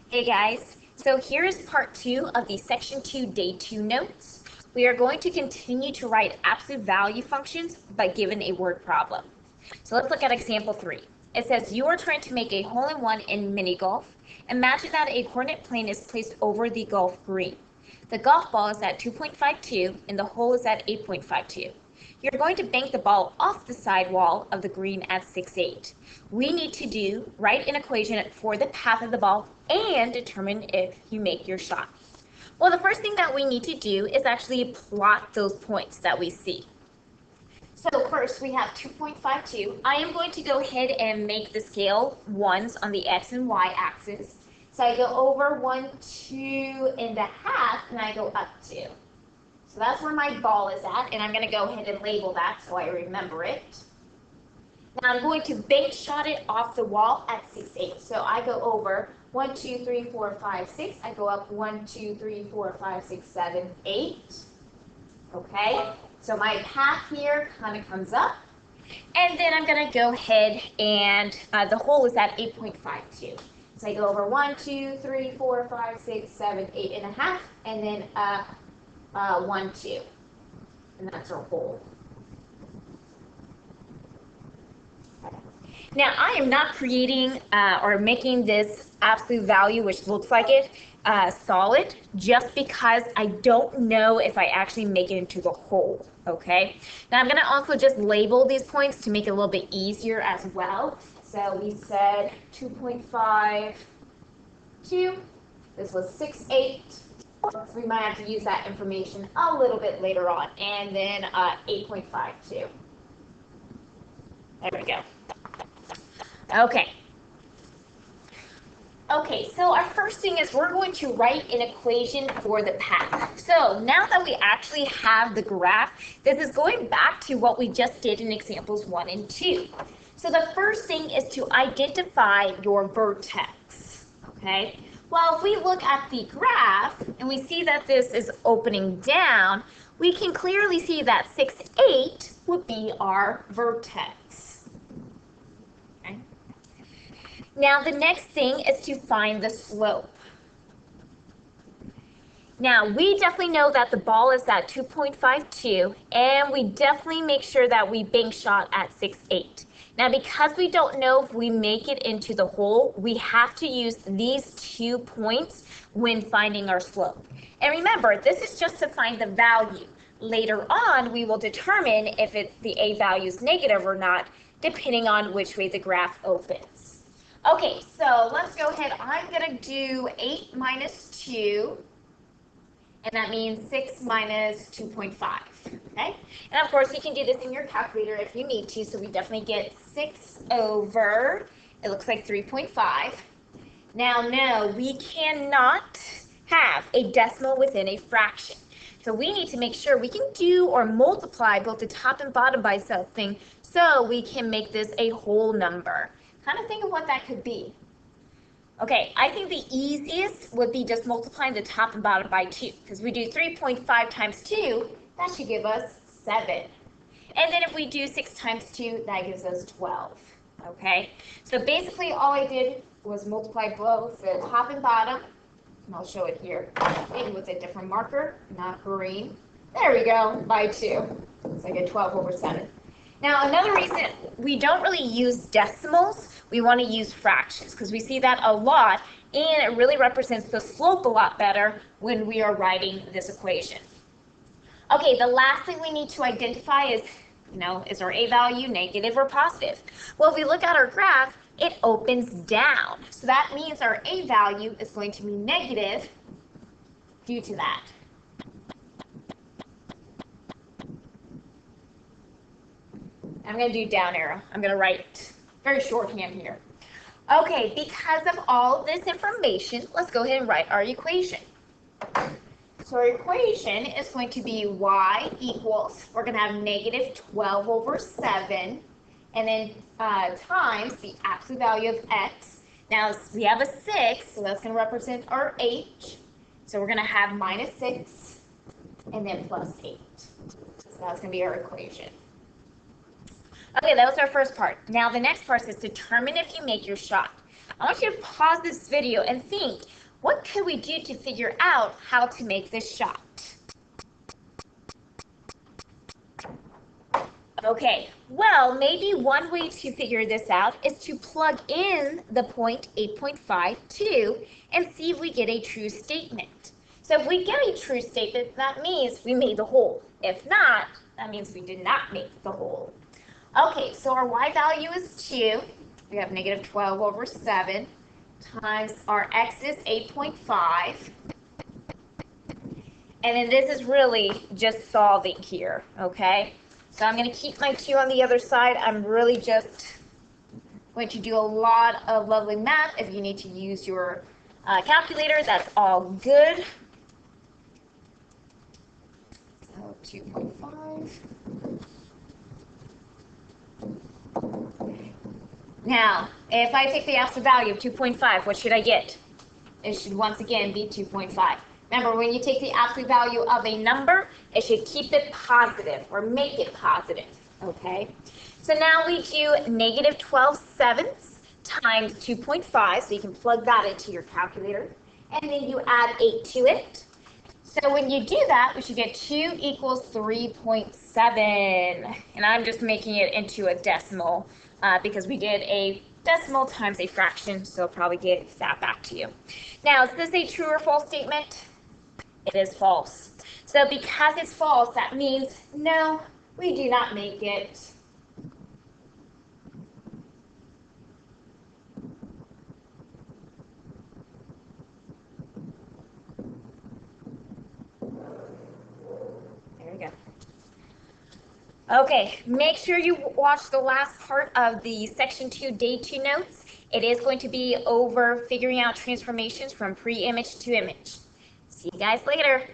Hey guys, so here is part 2 of the section 2 day 2 notes. We are going to continue to write absolute value functions but given a word problem. So let's look at example 3. It says you are trying to make a hole-in-one in mini golf. Imagine that a coordinate plane is placed over the golf green. The golf ball is at 2.52 and the hole is at 8.52. You're going to bank the ball off the side wall of the green at 6.8. We need to write an equation for the path of the ball and determine if you make your shot. Well, the first thing that we need to do is actually plot those points that we see. So first we have 2.52. I am going to go ahead and make the scale ones on the x and y axis. So I go over 1, 2.5, and I go up 2. So that's where my ball is at, and I'm going to go ahead and label that so I remember it. Now I'm going to bank shot it off the wall at 6.8. So I go over 1, 2, 3, 4, 5, 6. I go up 1, 2, 3, 4, 5, 6, 7, 8. Okay, so my path here kind of comes up. And then I'm going to go ahead and the hole is at 8.52. So I go over 1, 2, 3, 4, 5, 6, 7, 8.5, and then up 1, 2. And that's our hole. Now, I am not creating or making this absolute value, which looks like it, solid, just because I don't know if I actually make it into the hole, okay? Now, I'm going to also just label these points to make it a little bit easier as well. So we said 2.52. This was 6.8. So we might have to use that information a little bit later on. And then 8.52. There we go. Okay. Okay, so our first thing is we're going to write an equation for the path. So now that we actually have the graph, this is going back to what we just did in examples 1 and 2. So the first thing is to identify your vertex, okay? Well, if we look at the graph and we see that this is opening down, we can clearly see that 6.8 would be our vertex. Okay. Now the next thing is to find the slope. Now we definitely know that the ball is at 2.52 and we definitely make sure that we bank shot at 6.8. Now because we don't know if we make it into the hole, we have to use these 2 points when finding our slope. And remember, this is just to find the value. Later on, we will determine if the A value is negative or not, depending on which way the graph opens. Okay, so let's go ahead. I'm going to do 8 minus 2. And that means 6 minus 2.5, okay? And of course, you can do this in your calculator if you need to, so we definitely get 6 over, it looks like 3.5. Now, no, we cannot have a decimal within a fraction. So we need to make sure we can do or multiply both the top and bottom by something so we can make this a whole number. Kind of think of what that could be. Okay, I think the easiest would be just multiplying the top and bottom by 2, because we do 3.5 times 2, that should give us 7. And then if we do 6 times 2, that gives us 12. Okay, so basically all I did was multiply both the top and bottom, and I'll show it here, maybe with a different marker, not green. There we go, by 2. So I get 12 over 7. Now, another reason we don't really use decimals, we want to use fractions because we see that a lot and it really represents the slope a lot better when we are writing this equation. Okay, the last thing we need to identify is, is our A value negative or positive? Well, if we look at our graph, it opens down. So that means our A value is going to be negative due to that. I'm going to do down arrow. I'm going to write very shorthand here. Okay, because of all this information, let's go ahead and write our equation. So our equation is going to be y equals, we're going to have negative 12 over 7, and then times the absolute value of x. Now we have a 6, so that's going to represent our h. So we're going to have minus 6, and then plus 8. So that's going to be our equation. Okay, that was our first part. Now the next part is determine if you make your shot. I want you to pause this video and think, what could we do to figure out how to make this shot? Okay, well, maybe one way to figure this out is to plug in the point 8.52 and see if we get a true statement. So if we get a true statement, that means we made the hole. If not, that means we did not make the hole. Okay, so our y value is 2. We have negative 12 over 7 times our x is 8.5. And then this is really just solving here, okay? So I'm going to keep my 2 on the other side. I'm really just going to do a lot of lovely math. If you need to use your calculator, that's all good. So 2.5. Now, if I take the absolute value of 2.5, what should I get? It should once again be 2.5. Remember, when you take the absolute value of a number, it should keep it positive or make it positive, okay? So now we do negative 12 sevenths times 2.5, so you can plug that into your calculator, and then you add 8 to it. So when you do that, we should get 2 equals 3.7, and I'm just making it into a decimal because we did a decimal times a fraction, so I'll probably get that back to you. Now, is this a true or false statement? It is false. So because it's false, that means no, we do not make it. There we go. Okay, make sure you watch the last part of the section 2 day 2 notes. It is going to be over figuring out transformations from pre-image to image. See you guys later.